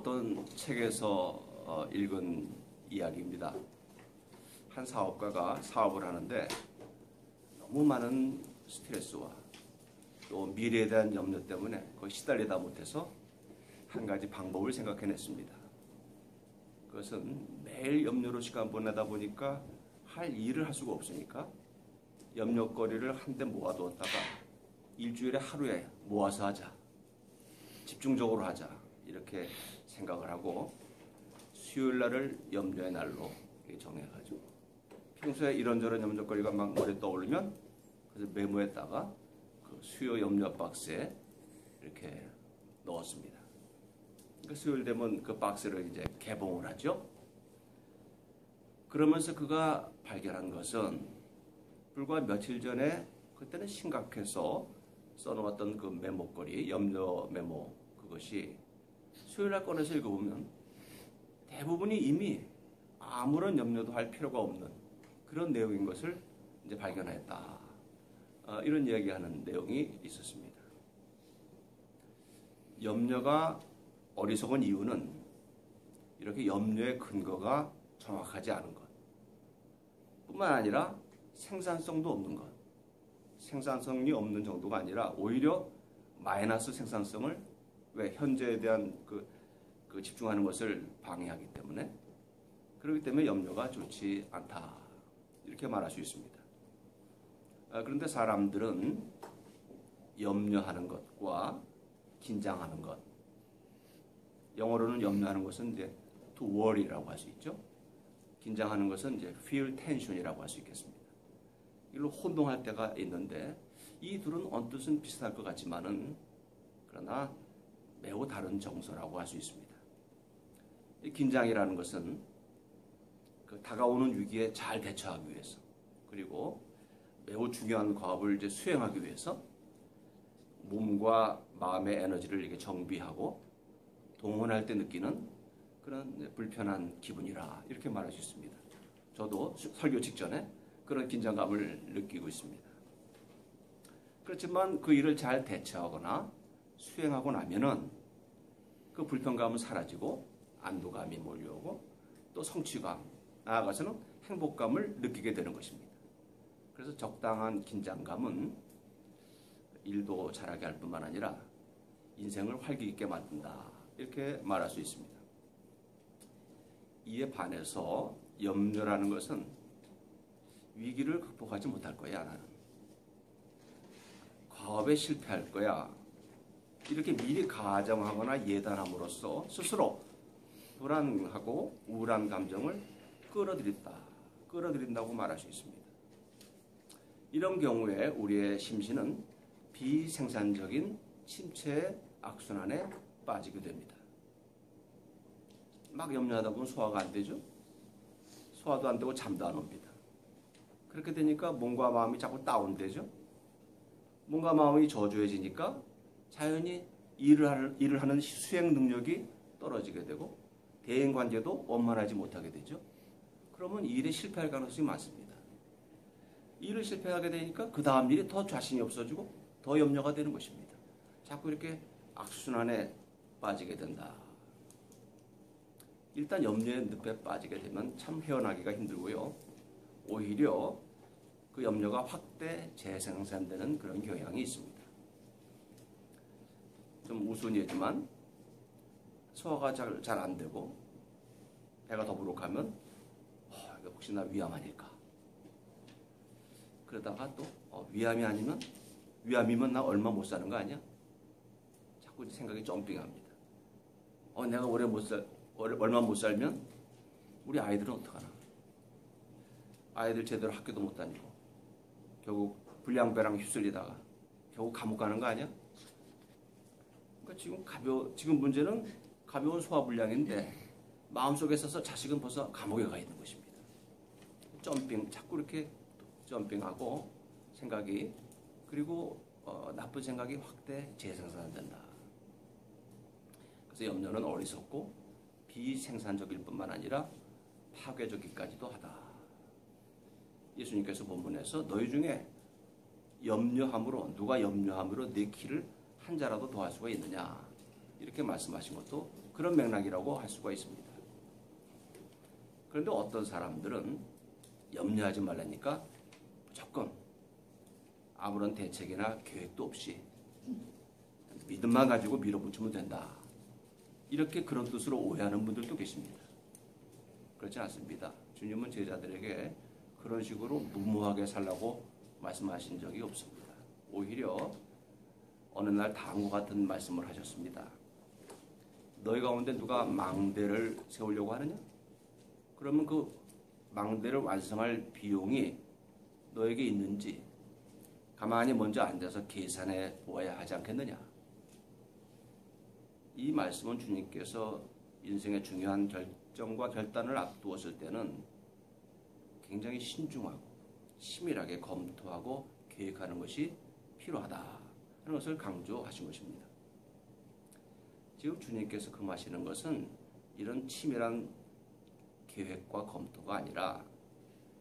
어떤 책에서 읽은 이야기입니다. 한 사업가가 사업을 하는데 너무 많은 스트레스와 또 미래에 대한 염려 때문에 거의 시달리다 못해서 한 가지 방법을 생각해냈습니다. 그것은 매일 염려로 시간 보내다 보니까 할 일을 할 수가 없으니까 염려거리를 한데 모아두었다가 일주일에 하루에 모아서 하자, 집중적으로 하자 이렇게 생각을 하고 수요일 날을 염려의 날로 정해가지고 평소에 이런저런 염려거리가 막 머리에 떠오르면 그래서 메모했다가 그 수요 염려 박스에 이렇게 넣었습니다. 그러니까 수요일 되면 그 박스를 이제 개봉을 하죠. 그러면서 그가 발견한 것은 불과 며칠 전에 그때는 심각해서 써놓았던 그 메모거리, 염려 메모 그것이 수요일 날 꺼내서 읽어보면 대부분이 이미 아무런 염려도 할 필요가 없는 그런 내용인 것을 이제 발견했다. 이런 이야기하는 내용이 있었습니다. 염려가 어리석은 이유는 이렇게 염려의 근거가 정확하지 않은 것 뿐만 아니라 생산성도 없는 것. 생산성이 없는 정도가 아니라 오히려 마이너스 생산성을 왜 현재에 대한 그 집중하는 것을 방해하기 때문에 그렇기 때문에 염려가 좋지 않다. 이렇게 말할 수 있습니다. 그런데 사람들은 염려하는 것과 긴장하는 것, 영어로는 염려하는 것은 이제 to worry라고 할 수 있죠. 긴장하는 것은 이제 feel tension이라고 할 수 있겠습니다. 이걸로 혼동할 때가 있는데 이 둘은 언뜻은 비슷할 것 같지만은 그러나 매우 다른 정서라고 할 수 있습니다. 이 긴장이라는 것은 그 다가오는 위기에 잘 대처하기 위해서 그리고 매우 중요한 과업을 이제 수행하기 위해서 몸과 마음의 에너지를 이렇게 정비하고 동원할 때 느끼는 그런 불편한 기분이라 이렇게 말할 수 있습니다. 저도 설교 직전에 그런 긴장감을 느끼고 있습니다. 그렇지만 그 일을 잘 대처하거나 수행하고 나면은 그 불편감은 사라지고 안도감이 몰려오고 또 성취감, 나아가서는 행복감을 느끼게 되는 것입니다. 그래서 적당한 긴장감은 일도 잘하게 할 뿐만 아니라 인생을 활기 있게 만든다. 이렇게 말할 수 있습니다. 이에 반해서 염려라는 것은 위기를 극복하지 못할 거야, 나는. 과업에 실패할 거야. 이렇게 미리 가정하거나 예단함으로써 스스로 불안하고 우울한 감정을 끌어들인다고 말할 수 있습니다. 이런 경우에 우리의 심신은 비생산적인 침체의 악순환에 빠지게 됩니다. 막 염려하다 보면 소화가 안 되죠. 소화도 안 되고 잠도 안 옵니다. 그렇게 되니까 몸과 마음이 자꾸 다운되죠. 몸과 마음이 저조해지니까 자연히 일을 하는 수행 능력이 떨어지게 되고 대인관계도 원만하지 못하게 되죠. 그러면 일에 실패할 가능성이 많습니다. 일을 실패하게 되니까 그 다음 일이 더 자신이 없어지고 더 염려가 되는 것입니다. 자꾸 이렇게 악순환에 빠지게 된다. 일단 염려의 늪에 빠지게 되면 참 헤어나기가 힘들고요. 오히려 그 염려가 확대 재생산되는 그런 경향이 있습니다. 좀 우스운 예지만 소화가 잘 안 되고 배가 더부룩하면 이거 혹시나 위암 아닐까. 그러다가 또 위암이 아니면 위암이면 나 얼마 못 사는 거 아니야? 자꾸 생각이 점핑합니다. 내가 얼마 못 살면 우리 아이들은 어떡하나? 아이들 제대로 학교도 못 다니고 결국 불량배랑 휩쓸리다가 결국 감옥 가는 거 아니야? 그러니까 지금 문제는 가벼운 소화불량인데 마음속에 있어서 자식은 벌써 감옥에 가 있는 것입니다. 자꾸 이렇게 점핑하고 생각이 그리고 나쁜 생각이 확대 재생산된다. 그래서 염려는 어리석고 비생산적일 뿐만 아니라 파괴적이기까지도 하다. 예수님께서 본문에서 너희 중에 누가 염려함으로 네 키를 한 자라도 더할 수가 있느냐. 이렇게 말씀하신 것도 그런 맥락이라고 할 수가 있습니다. 그런데 어떤 사람들은 염려하지 말라니까 무조건 아무런 대책이나 계획도 없이 믿음만 가지고 밀어붙이면 된다. 이렇게 그런 뜻으로 오해하는 분들도 계십니다. 그렇지 않습니다. 주님은 제자들에게 그런 식으로 무모하게 살라고 말씀하신 적이 없습니다. 오히려 어느 날 다음과 같은 말씀을 하셨습니다. 너희 가운데 누가 망대를 세우려고 하느냐? 그러면 그 망대를 완성할 비용이 너에게 있는지 가만히 먼저 앉아서 계산해 보아야 하지 않겠느냐? 이 말씀은 주님께서 인생의 중요한 결정과 결단을 앞두었을 때는 굉장히 신중하고 치밀하게 검토하고 계획하는 것이 필요하다 하는 것을 강조하신 것입니다. 지금 주님께서 금하시는 것은 이런 치밀한 계획과 검토가 아니라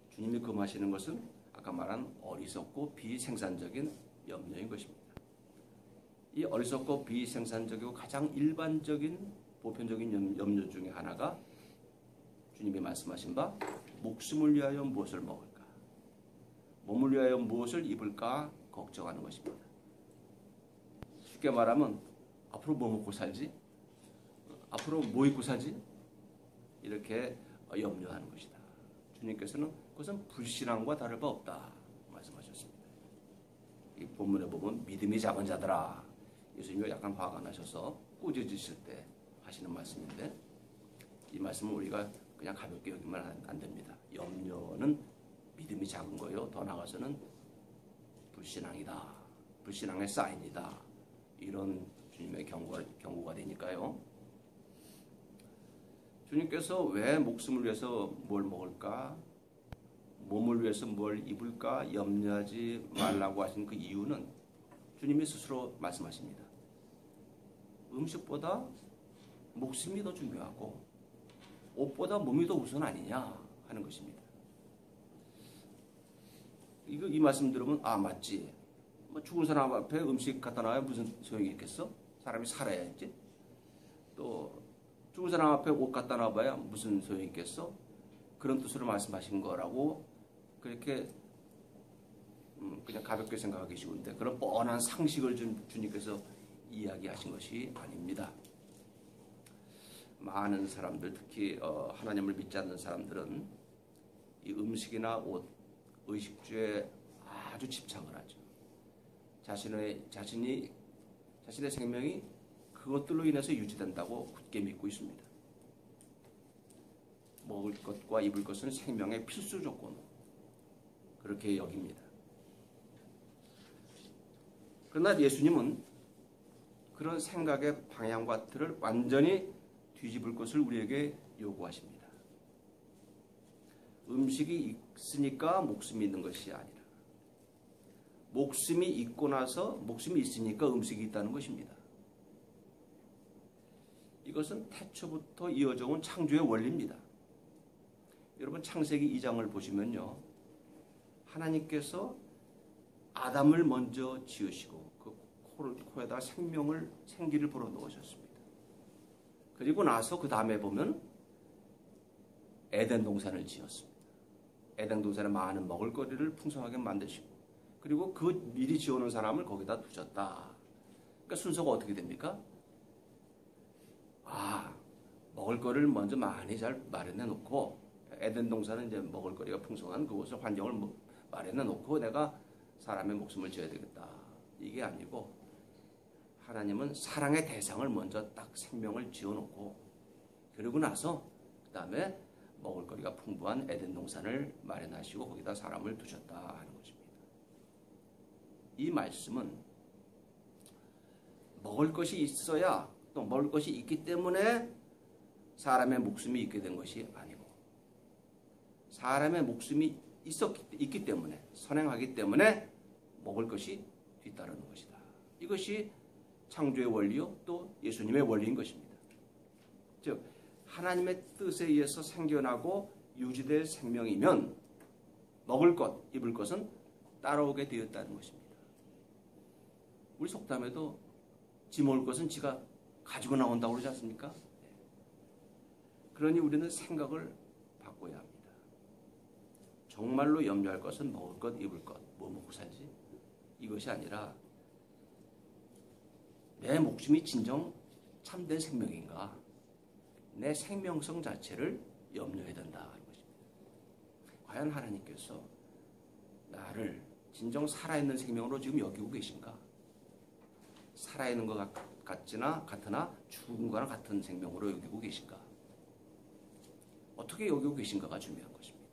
주님이 금하시는 것은 아까 말한 어리석고 비생산적인 염려인 것입니다. 이 어리석고 비생산적이고 가장 일반적인 보편적인 염려 중에 하나가 주님이 말씀하신 바 목숨을 위하여 무엇을 먹을까, 몸을 위하여 무엇을 입을까 걱정하는 것입니다. 쉽게 말하면 앞으로 뭐 먹고 살지? 앞으로 뭐 입고 살지? 이렇게 염려하는 것이다. 주님께서는 그것은 불신앙과 다를 바 없다 말씀하셨습니다. 이 본문에 보면 믿음이 작은 자들아, 예수님이 약간 화가 나셔서 꾸짖으실 때 하시는 말씀인데 이 말씀은 우리가 그냥 가볍게 여기면 안 됩니다. 염려는 믿음이 작은 거요. 더 나아가서는 불신앙이다. 불신앙의 사인이다. 이런 주님의 경고가 되니까요. 주님께서 왜 목숨을 위해서 뭘 먹을까, 몸을 위해서 뭘 입을까 염려하지 말라고 하신 그 이유는 주님이 스스로 말씀하십니다. 음식보다 목숨이 더 중요하고 옷보다 몸이 더 우선 아니냐 하는 것입니다. 이 말씀 들으면 아 맞지. 뭐 죽은 사람 앞에 음식 갖다 놔야 무슨 소용이 있겠어? 사람이 살아야지. 또 죽은 사람 앞에 옷 갖다 놔봐야 무슨 소용이 있겠어? 그런 뜻으로 말씀하신 거라고 그렇게 그냥 가볍게 생각하기 쉬운데 그런 뻔한 상식을 주님께서 이야기하신 것이 아닙니다. 많은 사람들, 특히 하나님을 믿지 않는 사람들은 이 음식이나 옷, 의식주에 아주 집착을 하죠. 자신의 생명이 그것들로 인해서 유지된다고 굳게 믿고 있습니다. 먹을 것과 입을 것은 생명의 필수 조건, 그렇게 여깁니다. 그러나 예수님은 그런 생각의 방향과 틀을 완전히 뒤집을 것을 우리에게 요구하십니다. 음식이 있으니까 목숨이 있는 것이 아니라 목숨이 있고 나서 목숨이 있으니까 음식이 있다는 것입니다. 이것은 태초부터 이어져 온 창조의 원리입니다. 여러분 창세기 2장을 보시면요. 하나님께서 아담을 먼저 지으시고 그 코에다 생기를 불어넣으셨습니다. 그리고 나서 그 다음에 보면 에덴 동산을 지었습니다. 에덴 동산에 많은 먹을거리를 풍성하게 만드시고 그리고 그 미리 지어놓은 사람을 거기다 두셨다. 그러니까 순서가 어떻게 됩니까? 먹을거리를 먼저 많이 잘 마련해 놓고 에덴 동산은 이제 먹을거리가 풍성한 그곳을 환경을 마련해 놓고 내가 사람의 목숨을 지어야 되겠다. 이게 아니고 하나님은 사랑의 대상을 먼저 딱 생명을 지어놓고 그러고 나서 그 다음에 먹을거리가 풍부한 에덴 동산을 마련하시고 거기다 사람을 두셨다 하는 것입니다. 이 말씀은 먹을 것이 있어야 또 먹을 것이 있기 때문에 사람의 목숨이 있게 된 것이 아니고 사람의 목숨이 있기 때문에 선행하기 때문에 먹을 것이 뒤따르는 것이다. 이것이 창조의 원리요 또 예수님의 원리인 것입니다. 즉 하나님의 뜻에 의해서 생겨나고 유지될 생명이면 먹을 것, 입을 것은 따라오게 되었다는 것입니다. 우리 속담에도 지 먹을 것은 지가 가지고 나온다고 그러지 않습니까? 그러니 우리는 생각을 바꿔야 합니다. 정말로 염려할 것은 먹을 것, 입을 것, 뭐 먹고 살지? 이것이 아니라 내 목숨이 진정 참된 생명인가? 내 생명성 자체를 염려해야 된다 하는 것입니다. 과연 하나님께서 나를 진정 살아있는 생명으로 지금 여기고 계신가? 살아있는 것 같으나 죽은 거나 같은 생명으로 여기고 계신가? 어떻게 여기고 계신가가 중요한 것입니다.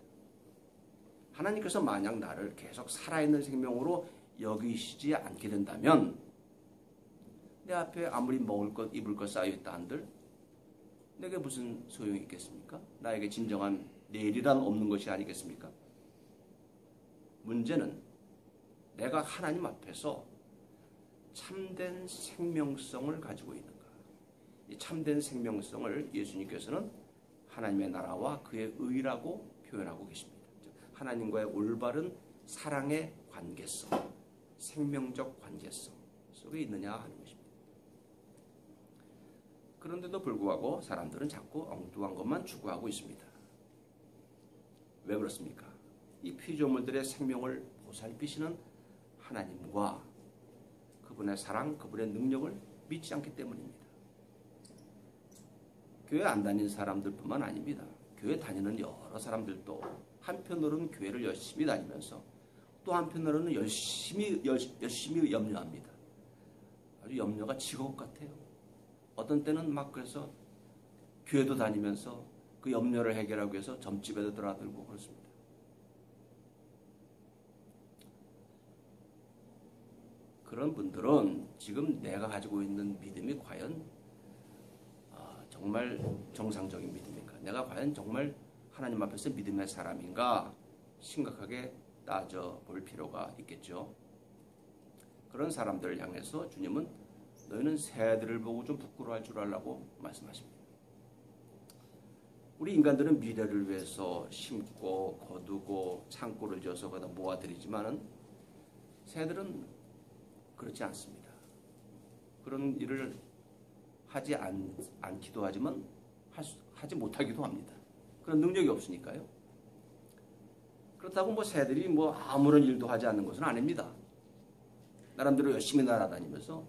하나님께서 만약 나를 계속 살아있는 생명으로 여기시지 않게 된다면 내 앞에 아무리 먹을 것, 입을 것 쌓여있다 한들 내게 무슨 소용이 있겠습니까? 나에게 진정한 내일이란 없는 것이 아니겠습니까? 문제는 내가 하나님 앞에서 참된 생명성을 가지고 있는가. 이 참된 생명성을 예수님께서는 하나님의 나라와 그의 의라고 표현하고 계십니다. 하나님과의 올바른 사랑의 관계성, 생명적 관계성 속에 있느냐 하는 것입니다. 그런데도 불구하고 사람들은 자꾸 엉뚱한 것만 추구하고 있습니다. 왜 그렇습니까? 이 피조물들의 생명을 보살피시는 하나님과 그분의 사랑, 그분의 능력을 믿지 않기 때문입니다. 교회 안 다니는 사람들뿐만 아닙니다. 교회 다니는 여러 사람들도 한편으로는 교회를 열심히 다니면서 또 한편으로는 열심히 염려합니다. 아주 염려가 직업 같아요. 어떤 때는 막 그래서 교회도 다니면서 그 염려를 해결하기 위해서 점집에도 들어들고 그렇습니다. 그런 분들은 지금 내가 가지고 있는 믿음이 과연 정말 정상적인 믿음인가? 내가 과연 정말 하나님 앞에서 믿음의 사람인가? 심각하게 따져볼 필요가 있겠죠. 그런 사람들을 향해서 주님은 너희는 새들을 보고 좀 부끄러워할 줄 알라고 말씀하십니다. 우리 인간들은 미래를 위해서 심고 거두고 창고를 지어서 거기다 모아들이지만은 새들은 그렇지 않습니다. 그런 일을 하지 않기도 하지만 하지 못하기도 합니다. 그런 능력이 없으니까요. 그렇다고 새들이 아무런 일도 하지 않는 것은 아닙니다. 나름대로 열심히 날아다니면서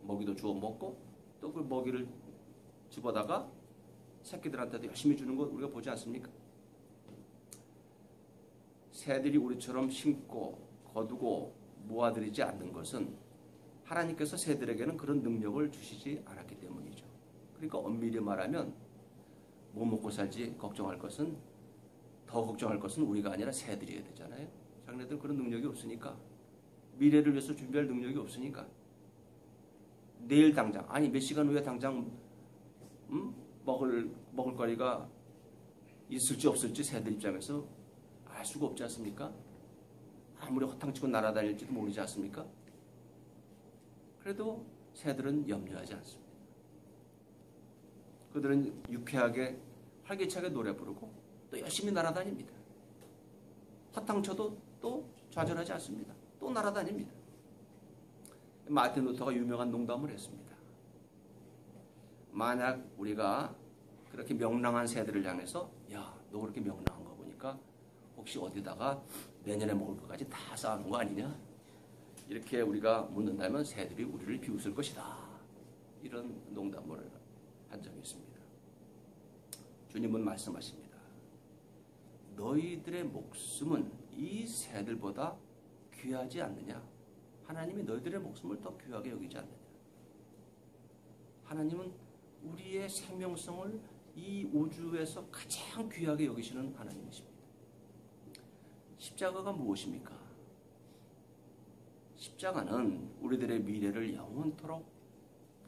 먹이도 주워 먹고 또 그 먹이를 집어다가 새끼들한테도 열심히 주는 것 우리가 보지 않습니까? 새들이 우리처럼 심고 거두고 모아들이지 않는 것은 하나님께서 새들에게는 그런 능력을 주시지 않았기 때문이죠. 그러니까 엄밀히 말하면 뭐 먹고 살지 걱정할 것은 우리가 아니라 새들이어야 되잖아요. 자기네들 그런 능력이 없으니까, 미래를 위해서 준비할 능력이 없으니까, 내일 당장, 아니 몇 시간 후에 당장 먹을 거리가 있을지 없을지 새들 입장에서 알 수가 없지 않습니까? 아무리 허탕치고 날아다닐지도 모르지 않습니까? 그래도 새들은 염려하지 않습니다. 그들은 유쾌하게 활기차게 노래 부르고 또 열심히 날아다닙니다. 허탕쳐도 또 좌절하지 않습니다. 또 날아다닙니다. 마틴 루터가 유명한 농담을 했습니다. 만약 우리가 그렇게 명랑한 새들을 향해서 야, 너 그렇게 명랑한 거 보니까 혹시 어디다가 내년에 먹을 것까지 다 쌓아놓은 거 아니냐? 이렇게 우리가 묻는다면 새들이 우리를 비웃을 것이다. 이런 농담을 한 적이 있습니다. 주님은 말씀하십니다. 너희들의 목숨은 이 새들보다 귀하지 않느냐? 하나님이 너희들의 목숨을 더 귀하게 여기지 않느냐? 하나님은 우리의 생명성을 이 우주에서 가장 귀하게 여기시는 하나님이십니다. 십자가가 무엇입니까? 십자가는 우리들의 미래를 영원토록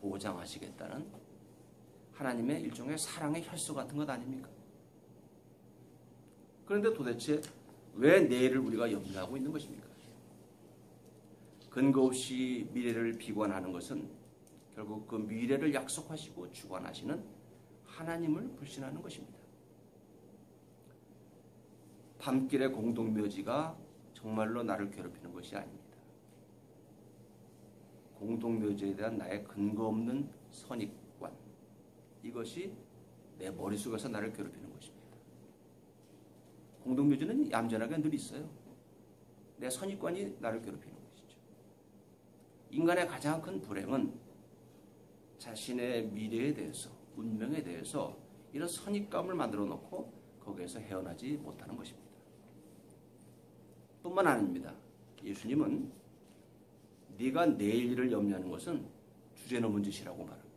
보장하시겠다는 하나님의 일종의 사랑의 혈서 같은 것 아닙니까? 그런데 도대체 왜 내일을 우리가 염려하고 있는 것입니까? 근거 없이 미래를 비관하는 것은 결국 그 미래를 약속하시고 주관하시는 하나님을 불신하는 것입니다. 밤길의 공동묘지가 정말로 나를 괴롭히는 것이 아닙니다. 공동묘지에 대한 나의 근거 없는 선입, 이것이 내 머릿속에서 나를 괴롭히는 것입니다. 공동묘지는 얌전하게 늘 있어요. 내 선입관이 나를 괴롭히는 것이죠. 인간의 가장 큰 불행은 자신의 미래에 대해서, 운명에 대해서 이런 선입감을 만들어 놓고 거기에서 헤어나지 못하는 것입니다. 뿐만 아닙니다. 예수님은 네가 내일 일을 염려하는 것은 주제넘은 짓이라고 말합니다.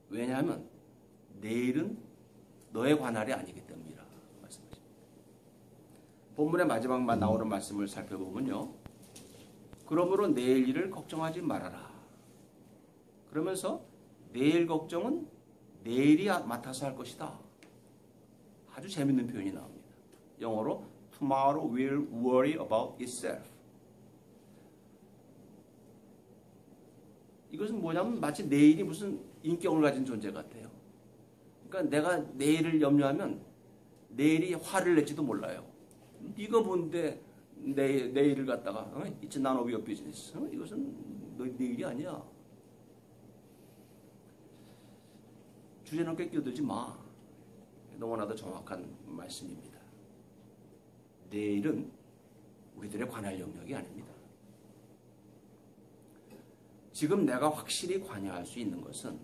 왜냐하면 내일은 너의 관할이 아니기 때문이라 말씀하십니다. 본문의 마지막만 나오는 말씀을 살펴보면요. 그러므로 내일 일을 걱정하지 말아라. 그러면서 내일 걱정은 내일이 맡아서 할 것이다. 아주 재밌는 표현이 나옵니다. 영어로 Tomorrow will worry about itself. 이것은 뭐냐면 마치 내일이 무슨 인격을 가진 존재 같아요. 그러니까 내가 내일을 염려하면 내일이 화를 낼지도 몰라요. 네가 뭔데 내일을 갖다가 It's none of your business. 이것은 너 내일이 아니야. 주제넘게 끼어들지 마. 너무나도 정확한 말씀입니다. 내일은 우리들의 관할 영역이 아닙니다. 지금 내가 확실히 관여할 수 있는 것은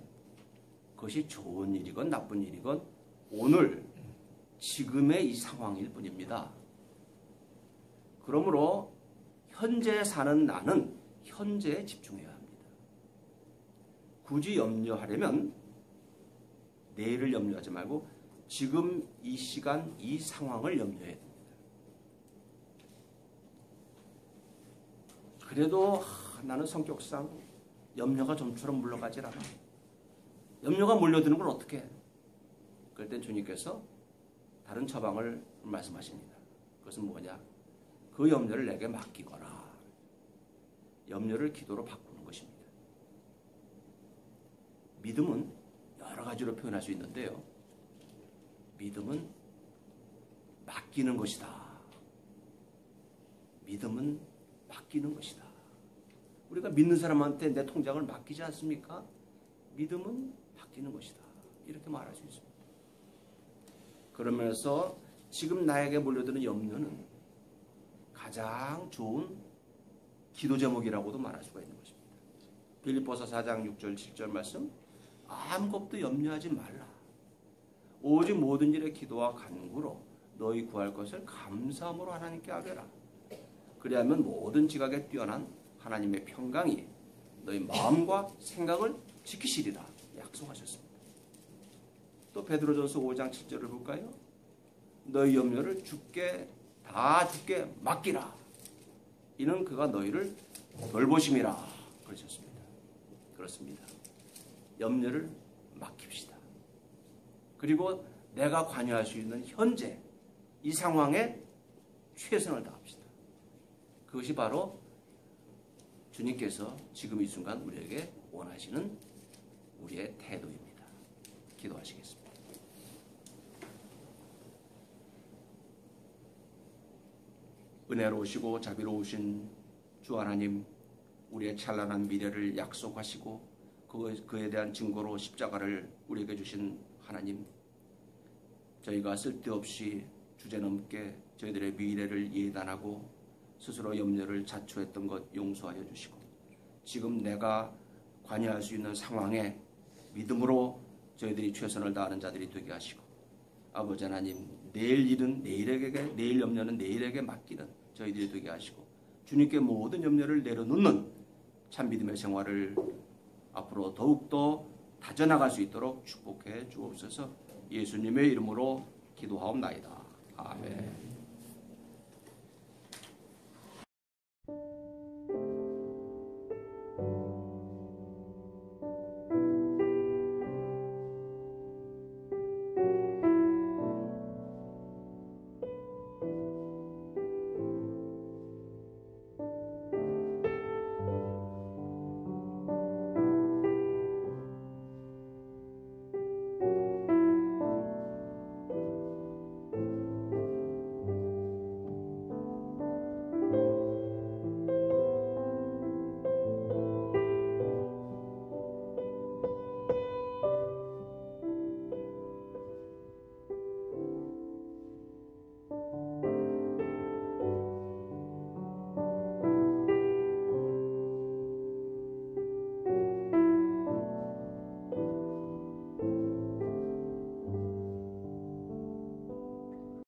그것이 좋은 일이건 나쁜 일이건 오늘 지금의 이 상황일 뿐입니다. 그러므로 현재 사는 나는 현재에 집중해야 합니다. 굳이 염려하려면 내일을 염려하지 말고 지금 이 시간 이 상황을 염려해야 됩니다. 그래도 나는 성격상 염려가 좀처럼 물러가질 않아. 염려가 몰려드는 걸 어떻게 해? 그럴 땐 주님께서 다른 처방을 말씀하십니다. 그것은 뭐냐? 그 염려를 내게 맡기거라. 염려를 기도로 바꾸는 것입니다. 믿음은 여러 가지로 표현할 수 있는데요. 믿음은 맡기는 것이다. 믿음은 맡기는 것이다. 우리가 믿는 사람한테 내 통장을 맡기지 않습니까? 믿음은 맡기는 것이다. 이렇게 말할 수 있습니다. 그러면서 지금 나에게 몰려드는 염려는 가장 좋은 기도 제목이라고도 말할 수가 있는 것입니다. 빌립보서 4장 6절 7절 말씀, 아무것도 염려하지 말라. 오직 모든 일에 기도와 간구로 너희 구할 것을 감사함으로 하나님께 아뢰라. 그리하면 모든 지각에 뛰어난 하나님의 평강이 너희 마음과 생각을 지키시리라 약속하셨습니다. 또 베드로전서 5장 7절을 볼까요? 너희 염려를 주께 맡기라. 이는 그가 너희를 돌보심이라 그러셨습니다. 그렇습니다. 염려를 맡깁시다. 그리고 내가 관여할 수 있는 현재 이 상황에 최선을 다합시다. 그것이 바로 주님께서 지금 이 순간 우리에게 원하시는 우리의 태도입니다. 기도하시겠습니다. 은혜로우시고 자비로우신 주 하나님, 우리의 찬란한 미래를 약속하시고 그에 대한 증거로 십자가를 우리에게 주신 하나님, 저희가 쓸데없이 주제넘게 저희들의 미래를 예단하고 스스로 염려를 자초했던 것 용서하여 주시고, 지금 내가 관여할 수 있는 상황에 믿음으로 저희들이 최선을 다하는 자들이 되게 하시고, 아버지 하나님, 내일 일은 내일에게, 내일 염려는 내일에게 맡기는 저희들이 되게 하시고, 주님께 모든 염려를 내려놓는 참 믿음의 생활을 앞으로 더욱더 다져나갈 수 있도록 축복해 주옵소서. 예수님의 이름으로 기도하옵나이다. 아멘.